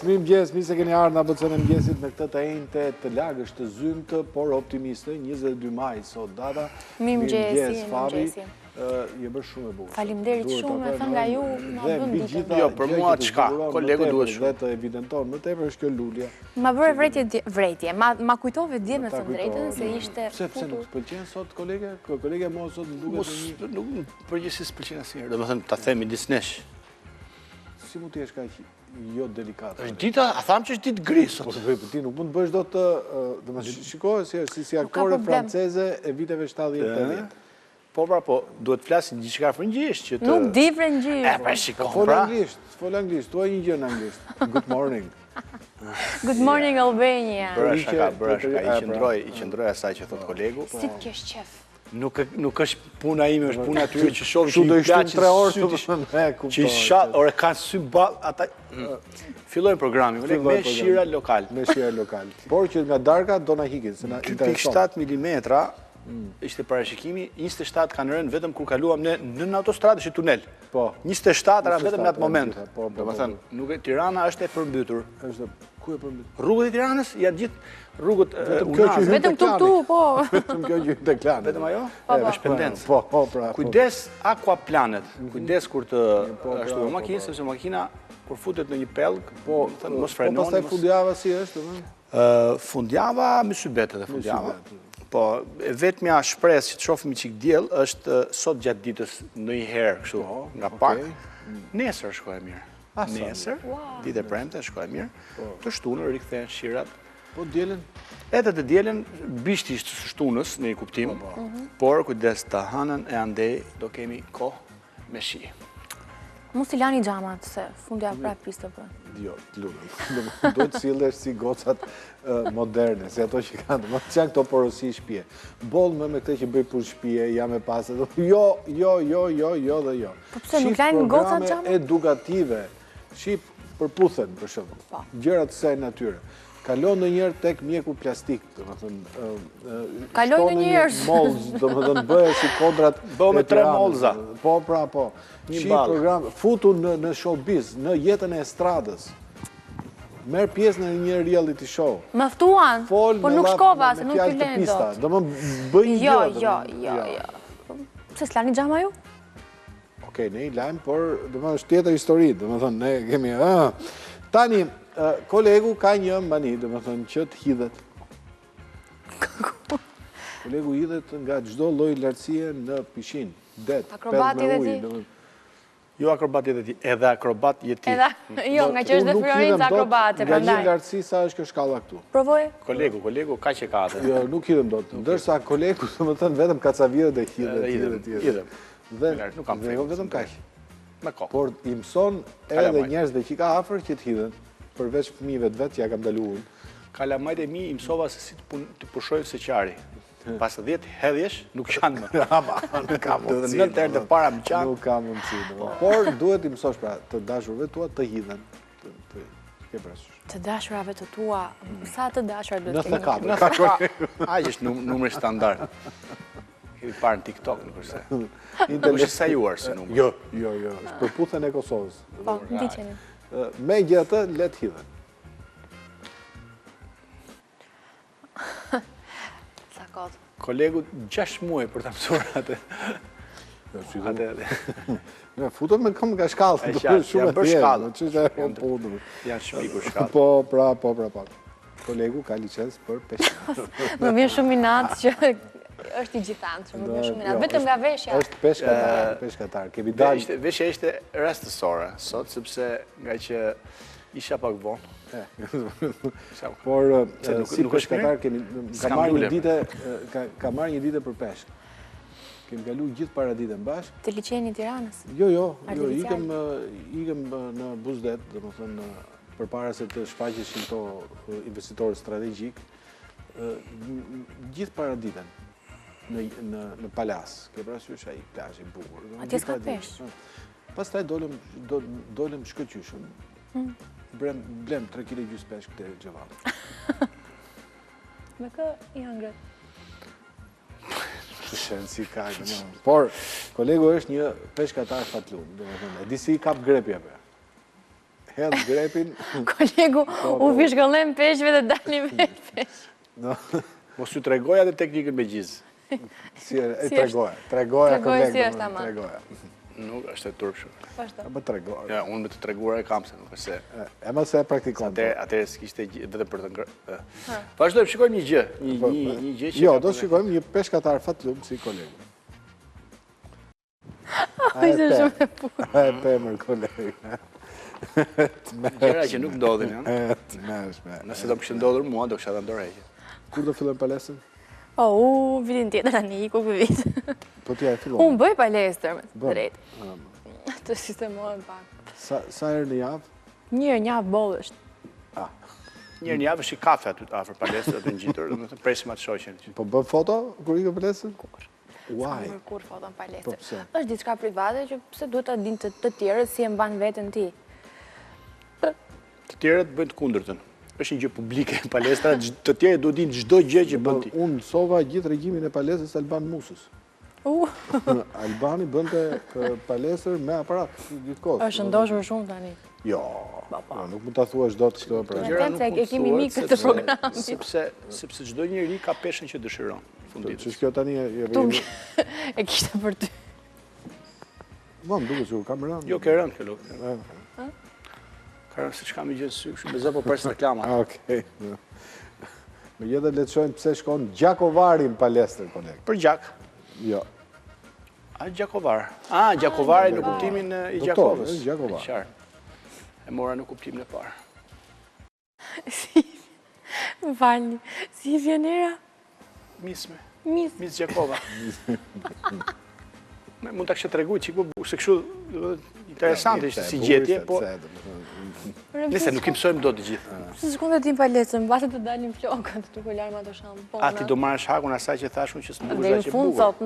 mirëmëngjes, mirë se keni ardhur në ABC-n e mëngjesit me këtë të enjte, të lagësh, të zymtë, por optimiste. 22 maj sot data. Mirëmëngjes, je bërë shumë e bukur. Faleminderit shumë, thënë nga ju, ma bën ditë. Jo, për mua çka, kolegu duhet shumë. Dhe të evidenton më tepër është kjo lulje. Ma bëre vretje, ma kujtove dje me thënë drejtën se ishte Pse nuk pëlqen sot kolege? Kolege mo sot duket nuk përgjithsisht pëlqen asnjëherë. Domethënë ta themi disnesh. Si mund të jesh kaq jo delikat? Është dita, a tham që është ditë gri sot. Po ti nuk mund të bësh dot domethënë shikoj si aktore franceze e viteve 70-80. Po pra, po, duhet flasin diçka frëngjisht që të... Nuk di frëngjisht. Pa shikon, Fol pra. fol anglisht, thuaj një gjë në anglisht. Good morning. Good morning, Albania. Bëra shka, i qëndroj asaj që thot kolegu. Si të kesh qef? Nuk është puna ime, është puna atyre që shohin Shu do ishte 3 orë që i shat, ore kanë sy ball, ata fillojnë programin, me shira lokal. Me shira lokal. Por që nga darka do na hikin, se na intereson. 2.7 milimetra ishte parashikimi, 27 kanë rënë vetëm kur kaluam ne në autostradë është tunel. Po. 27 era vetëm në atë moment. Po. Domethënë, nuk e Tirana është e përmbytur. Ku e përmbytur? Rrugët e Tiranës janë gjithë rrugët Unazë. Vetëm këtu, po. Vetëm kjo që hyn te klani. Vetëm ajo? Është pendencë. Po, pra. Kujdes aquaplanet. Kujdes kur të ashtu me makinë, sepse makina kur futet në një pellg, mos frenoni. Po pastaj fundjava si është, domethënë? Fundjava me sybetet e fundjava. Po, vetmja shpresë që të shohim çik diell është sot gjatë ditës ndonjëherë kështu nga pak. Nesër shkoj mirë. Nesër, ditë e premte shkoj mirë. Të shtunën rikthehen shirat. Po dielën? Edhe të dielën bishti të shtunës në një kuptim, por kujdes të hënën e andej do kemi kohë me shi. Mos i lani xhamat se fundja prap piste po. Jo, lutem. Duhet të sillesh si gocat moderne, si ato që kanë, më çan këto porosi shtëpie. Boll më me këtë që bëj punë shtëpie, jam e pastër. Jo dhe jo. Po pse nuk lajnë gocat xhamat? Edukative. Ship përputhen për shembull. Gjëra të kësaj natyre. Kalon ndonjëherë tek mjeku plastik, domethënë kalon ndonjëherë molz, domethënë bëhesh si kodrat. Bëu me 3 molza. Po, pra, po. Një program futu në showbiz, në jetën e estradës. Merr pjesë në një reality show. Më ftuan, po nuk shkova se nuk i lën dot. Domethënë bëj një gjë. Jo. Pse s'lani xhama ju? Okej, ne i lajm, por domethënë është tjetër histori, domethënë ne kemi tani kolegu ka një mani, domethënë që të hidhet. Kolegu hidhet nga çdo lloj lartësie në pishinë, det, Akrobati dhe ti? Jo akrobati dhe ti, edhe akrobat jeti. Jo, nga që është dhe Florence akrobate, nga një lartësi sa është kjo shkalla këtu. Provoj? Kolegu, ka që ka atë. Jo, nuk hidhem dot. Ndërsa kolegu, domethënë vetëm kacavirët e hidhet. Dhe vetëm kaq. Me kohë. Por i mëson edhe njerëzve që ka afër që të hidhen, përveç fëmijëve të vet që ja kam daluar. Kalamajt e mi i mësova se si të pushojnë seqari. Pas 10 hedhjesh, nuk qanë më. Nuk ka mundësi. Në tërë të para më qanë. Nuk ka mundësi. Por duhet i mësosh pra të dashurve tua të hidhen. Ke parasysh. Të dashurave të tua, sa të dashur do të kemi? 94. Ai është numri standard. Kemi parë në TikTok, nuk është se. Nuk është sajuar se numër. Jo. Është përputhjen e Kosovës. Po, ndiqeni. Megjithatë, le të hidhen. Kolegu 6 muaj për të mësuar atë. Futëm me këmë nga shkallë. Janë bërë shkallë. Janë shpikur shkallë. Po, pra. Kolegu ka licencë për peshkat. Më vjen shumë inat që është i gjithantë, më vjen shumë inat. Vetëm nga veshja. Është peshkatar. Veshja ishte rastësore sot, sepse nga që isha pak vonë. Por si peshkatar ka marrë një ditë për peshk. Kemi kalu gjithë paraditën bashkë. Të liçeni Tiranës? Jo, ikëm në Buzdet, domethënë përpara se të shfaqeshin këto investitorë strategjik, gjithë paraditën në Palas, ke parasysh ai plazh i bukur. Atje s'ka peshk. Pastaj dolëm shkëlqyshëm. Blem 3 kg gjysmë peshk te Xhevat. Me kë janë ngrët? Shenë si ka, por kolegu është një peshkatar fatlum, e di si i kap grepjeve. hedh grepin. Kolegu, u vishgëllem peshve dhe dali me pesh. Mos ju tregoja dhe teknikën me gjizë. Tregoja kolegë. Si është ama. Tregoja. Nuk është e turpshëm. Ama tregoja. Ja, unë me të treguar e kam se nuk është se... Ema se e praktikon. Atëherë s'kishte vetëm për të ngrë... Vazhdojmë, shikojmë një gjë. Një gjë që... Jo, do shikojmë një peshkatar fatlum si kolegu. Ishte shumë e punë. E pemër kolegu. Gjëra që nuk ndodhin, janë. Të mërshme. Nëse do më kishte ndodhur mua, do kisha dhënë dorë heqje. Kur do fillojmë palestën? Vitin tjetër tani, iku për vit. Po t'ja e fillojmë. Unë bëj palestër, me të drejtë. Të sistemohem pak. Sa herë në javë? Një javë bollë është. Njërë një javë është i kafe aty afër palestër të ngjitur, do të presim atë shoqen. Po bën foto kur ikë palestën? Kur. Why? S'kam kur foton Po palestër. pse? Është diçka private që pse duhet ta dinë të tjerët si e mban veten ti. Të tjerët bëjnë të kundërtën. Është një gjë publike palestra, të tjerët duhet dinë çdo gjë që bën ti. Unë mësova gjithë regjimin e palestrës Alban Musës. Albani bënte palestër me aparat gjithkohë. Është ndoshur shumë tani. Jo, nuk mund ta thuash dot çdo për. Në tem se e kemi mik këtë programit. Sepse çdo njeri ka peshën që dëshiron. Fundit. Ç'është kjo tani E kishte për ty. Më duket se kam rënë. Jo, ke rënë kjo lokë. Ka rënë se çka më gjën sy, kështu me zë po pres reklama. Okej. Me jetë le të shohim pse shkon Gjakovari në palestër, koleg. Për gjak. Jo. Gjakovar. Gjakovari në kuptimin i Gjakovës. Gjakovar. Qartë. E mora në kuptimin e parë. Më falni, si vjen era? Misme. Mis Gjakova. Mund ta kishe treguar çiku se kështu interesante ishte si gjetje, po nëse nuk i mësojmë dot të gjithë. Se sekonda tim palestër, mbase të dalim flokët, të larm ato shampona. A ti do marrësh hakun asaj që thashun që s'mbush Deri që në fund bukur. sot.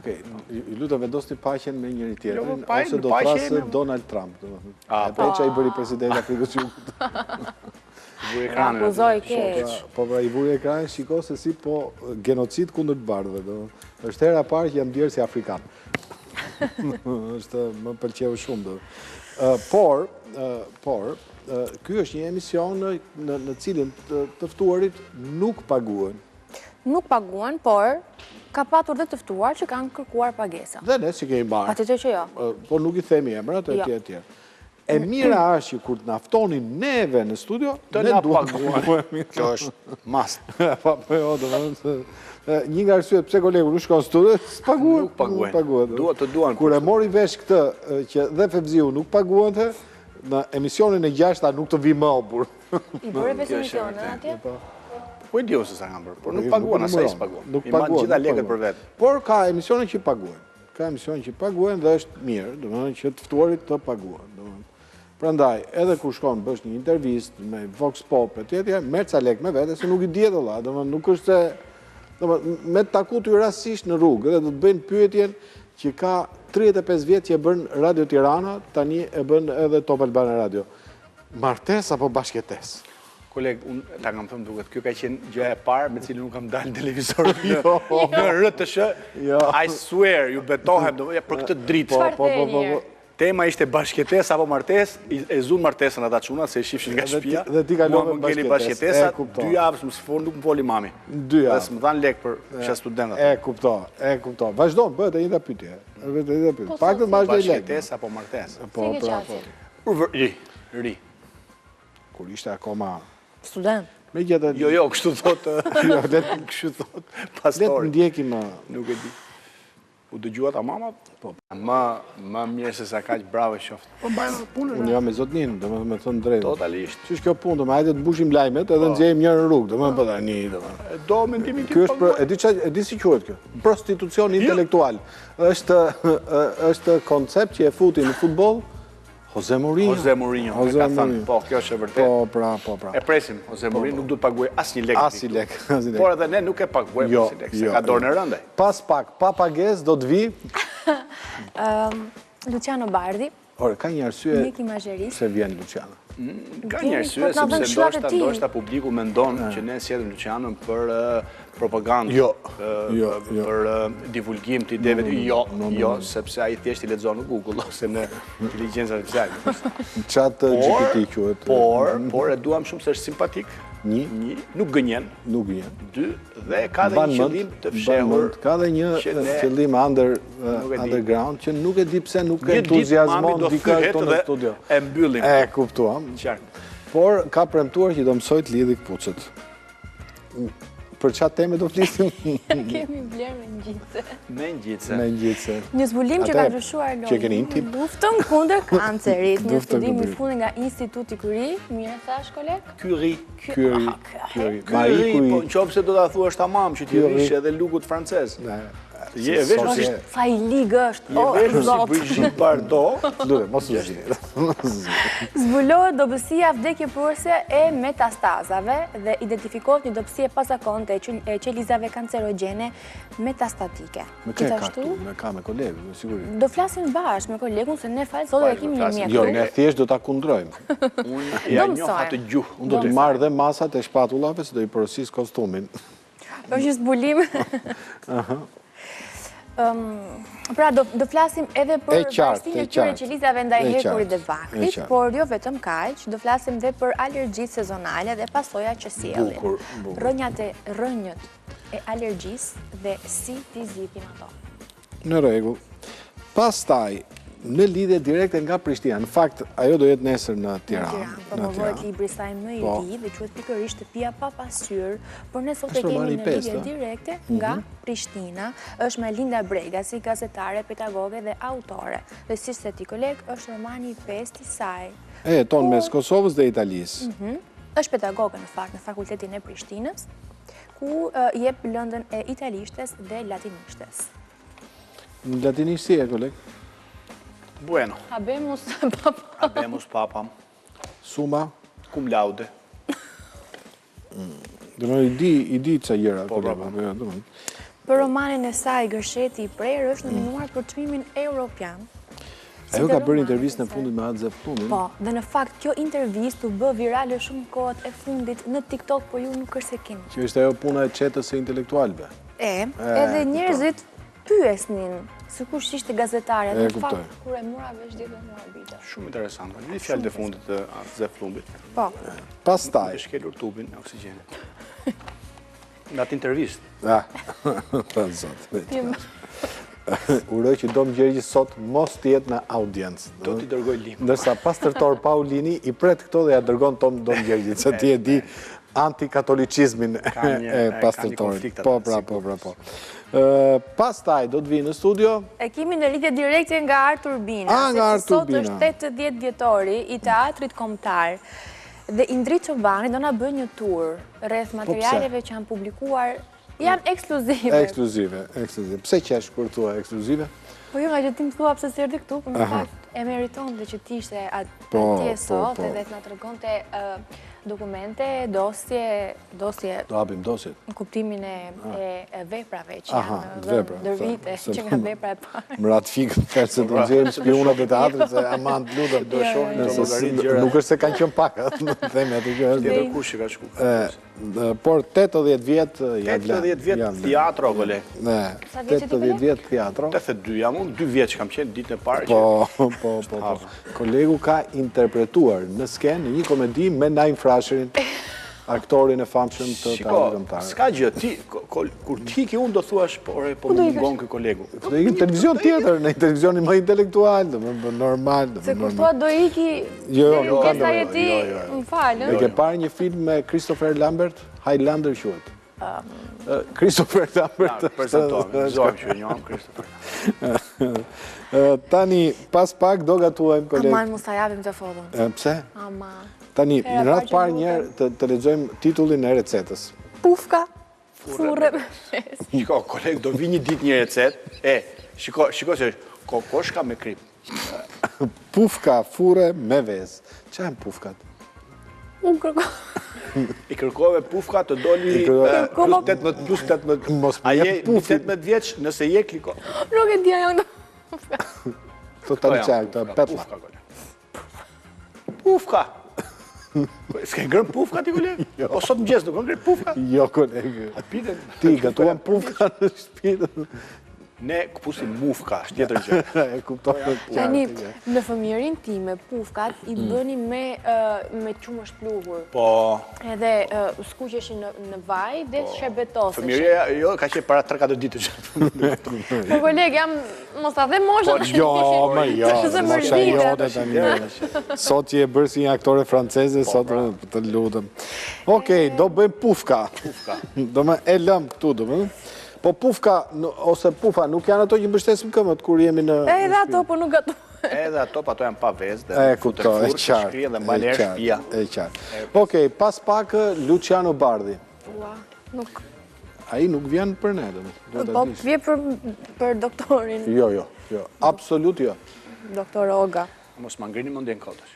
Okej, ju lutem vendosni paqen me njëri tjetrin po, ose do paqe thasë jemi. Donald Trump, domethënë. Peça i bëri presidenti i Afrikës së Jugut. Vuri ekranin. Akuzoj keq. Po pra i vuri ekranin, shiko se si po genocid kundër të bardhëve, domethënë. Është hera e parë që jam ndier si afrikan. Është më pëlqeu shumë do. Por ky është një emision në cilin të ftuarit nuk paguhen. Nuk paguan, por ka patur dhe të ftuar që kanë kërkuar pagesa. Dhe ne që kemi marrë. Patjetër që jo. Po nuk i themi emrat e tjerë. E mira është që kur të naftonin neve në studio, të ne na duhet paguajmë. Kjo është must. Po jo, domethënë një nga arsyet pse kolegu nuk shkon në studio, s'paguhen. Nuk paguhen. Duhet të duan. Kur e mori vesh këtë që dhe Fevziu nuk paguante, në emisionin e 6 nuk të vi më obur. I bëre 5 emisione atje? Po i diu se sa kanë bërë, por nuk paguan asaj s'paguan. Nuk I marrin paguan. gjitha lekët për vetë. Por ka emisione që paguhen. Ka emisione që paguhen dhe është mirë, domethënë që të ftuarit të paguhen, domethënë. Prandaj, edhe kur shkon bësh një intervistë me Vox Pop e tjetër, merr ca lek me vete se nuk i diet valla, domethënë nuk është se me të taku ty rastësisht në rrugë dhe do të bëjnë pyetjen që ka 35 vjet që e bën Radio Tirana, tani e bën edhe Top Albana Radio. Martes apo bashkëtes? Koleg, unë ta kam thëmë duket, kjo ka qenë gjëja e parë me cilën nuk kam dalë në televizor në RTS. I swear, ju betohem për këtë dritë. Tema ishte bashkëtes apo martes, e zunë martesën ata çuna se e shifshin nga shtëpia. Dhe ti kalove bashkëtesat, 2 javë nuk më foli mami. 2 javë. Dhe s'më dhanë lek për çka studentat. E kuptoj. Vazhdon, bëhet e njëjta pyetje. Paktën bash dhe lek. Bashkëtes apo martes? Po, pra. Ri. Kur ishte akoma student. Me gjatë. Jo, kështu thotë. Kështu thotë pastori. Le të ndjekim, nuk e di. U dëgjuat a mama? Po. Më mirë se sa kaq bravo qoftë. Po mbajmë punën. Unë jam me zotnin, domethënë me thënë drejtë. Totalisht. Ç'është kjo punë, hajde të mbushim lajmet edhe nxjejmë njërin në rrugë, domethënë po tani, domethënë. Do mendimin tim. Ky është për, e di si quhet kjo? Prostitucion intelektual. Është koncept që e futi në futboll Jose Mourinho. Me ka thënë, po, kjo është e vërtetë. Po, pra. E presim, Jose Mourinho nuk duhet paguaj asnjë lek. Asnjë lek. Por edhe ne nuk e paguajmë asnjë lek, se ka dorën e rëndë. Pas pak, pa pagesë do të vi Luciano Bardi. Ore, ka një arsye pse vjen Luciano. Ka një arsye sepse ndoshta publiku mendon që ne sjellim Lucianon për propagandë për divulgim të ideve, jo, sepse ai thjesht i lexon në Google ose në inteligjencën artificiale. Chat GPT quhet. Por e duam shumë se është simpatik. Një, nuk gënjen. Dy, dhe ka dhe një qëllim të fshehur. Ka dhe një qëllim underground që nuk e di pse nuk e entuziazmon dikë këtu në studio. E mbyllim. E kuptuam. Por ka premtuar që do mësoj të lidhi këpucët. Për çfarë teme do flisim? Kemi bler me ngjitse. Një zbulim që ka ndryshuar luftën kundër kancerit. Një studim i fundit nga Instituti Curie, mirë thash koleg? Curie. Marie Curie. Po nëse do ta thuash tamam që ti rish edhe lugut francez. Je vesh sa i ligë është. Je vesh si Brigitte Bardot. Lule, mos u zi. Zbulohet dobësia vdekjeprurse e metastazave dhe identifikohet një dobësi e pazakonte e qelizave kancerogjene metastatike. Gjithashtu, me kolegun, me siguri. Do flasim bashkë me kolegun se ne fal sot e kemi një mjeku. Jo, ne thjesht do ta kundrojmë. Unë ja njoh atë gjuhë. Unë do të marr dhe masat e shpatullave se do i porosis kostumin. Është një zbulim. Pra, do flasim edhe për varësinë e këtyre qelizave ndaj hekurit dhe vaktit, por jo vetëm kaq, do flasim dhe për alergjitë sezonale dhe pasojat që sjellin. Rrënjët e alergjisë dhe si t'i zgjidhim ato. Në rregull. Pastaj, në lidhje direkte nga Prishtina. Në fakt, ajo do jetë nesër në Tiranë. Promovohet libri saj më i ri dhe quhet pikërisht Shtëpia pa pasqyrë, por ne sot e kemi në lidhje direkte nga Prishtina. Është Melinda Bregasi, gazetare, pedagoge dhe autore. Dhe si se ti koleg, është romani i pestë i saj. E jeton mes Kosovës dhe Italisë. Është pedagoge në fakt në Fakultetin e Prishtinës, ku jep lëndën e italishtes dhe latinishtes. Në latinisht si e koleg? Bueno. Habemus papam. Habemus papam. Suma? Cum laude. I di ca gjëra. Për romanin e saj, Gërsheti i prerë është nominuar për çmimin evropian. Ajo ka bërë intervistë në fundit me Atë Zeflumin. Po, dhe në fakt kjo intervistë u bë virale shumë kohët e fundit në TikTok, por ju nuk është se keni. Që është ajo puna e çetës së intelektualëve. Edhe njerëzit pyesnin, sikur ishte gazetare, në fakt, kur e mora vesh ditën e arbitër. Shumë interesant. Një fjalë të fundit të Atë Zeflumit. Po. Pastaj. E shkelur tubin e oksigjenit. Nga atë intervistë. Pa zot. Uroj që Dom Gjergji sot mos të jetë në audiencë. Do t'i dërgoj lim. Ndërsa pastërtor Paulini i pret këto dhe ja dërgon Dom Gjergji, se ti e di antikatolicizmin e pastërtorit. Po. Pastaj do të vi në studio. E kemi në lidhje direkte nga Artur Bina. Sot është 80 vjetori i teatrit kombëtar. Dhe Indrit Çobani do na bëjë një tur rreth materialeve që janë publikuar. Janë ekskluzive. Ekskluzive. Pse qesh kur thua ekskluzive? Po jo, nga që ti më thua pse s'erdhi këtu, por në fakt e meriton dhe që ti ishte atje sot edhe të na tregonte dokumente, dosje... Do hapim dosjet? Në kuptimin e veprave që janë dër vite, që nga vepra e parë. Më ratifikën të se do nxjerrim spionat e teatrit, se aman të lutem. Do shohim nuk është se kanë qenë pak, themi atë që është. Tjetër kush që ka shku. Por 80 vjet... 80 vjet teatro, kole. 80 vjet teatro. 82, jam unë 2 vjet që kam qenë ditën e parë. Po. Kolegu ka interpretuar në skenë një komedi me Naim Frasherin, aktorin e famshëm të teatrit kombëtar. S'ka gjë, kur ti ki unë do thuash, po më mungon kë kolegu. Do iki në televizion tjetër, në televizionin më intelektual, normal. Se kur thua do iki, pjesa e ti, më falë. E ke parë një film me Christopher Lambert, Highlander quhet. Christopher Lambert. Prezantojmë, zojmë që njohëm Christopher. Tani, pas pak do gatuajmë kolegë. Aman, mos ta japim të foton. Pse? Aman. Tani, në ratë parë njerë të lexojmë titullin e recetës. Pufka, furre me vezë. Shiko, kolegë, do vi një dit një recet. Shiko se kokoshka me krip. Pufka, furre me vezë. Qa e më pufkat? Unë kërko. I kërkove pufka të doli plus 18. A je 18 vjeç, nëse je kliko. Nuk e dja janë pufka. Të të në qajnë, të petla. Pufka. S'ke ngrën pufka ti, kolegë? O sot më gjesë, nuk ngrën pufka? Jo, kolegë. Ti, gatuan pufka në shtëpi. Ne këpusim mufka, është tjetër gjë. E kuptojnë Tani, në fëmijërinë time, pufkat i bëni me qumë shpluhur. Po... Edhe skuqeshin në vaj dhe shërbetoseshin. Fëmijëria, jo, ka që para 3-4 ditë që. Po kolegë, jam, mos ta dhe mosha të Jo, mosha jote tani. Sot që e bërë si një aktore franceze, sot të lutëm. Okej, do bëjmë pufka. Do me e lëm këtu, do bëjmë. Po pufka, ose pufa, nuk janë ato që mbështesim këmët kur jemi në... Edhe ato, po nuk ato. Edhe ato, po ato janë pa vezë, dhe futër furë, shkrije dhe mbaler shpia. E qartë. Okej, pas pak Luciano Bardhi. Ua, nuk... A i nuk vjen për ne, dhe Po, vje për doktorin. Jo, absolut jo. Doktor Oga. Mos më ngrini më ndjen kodësh.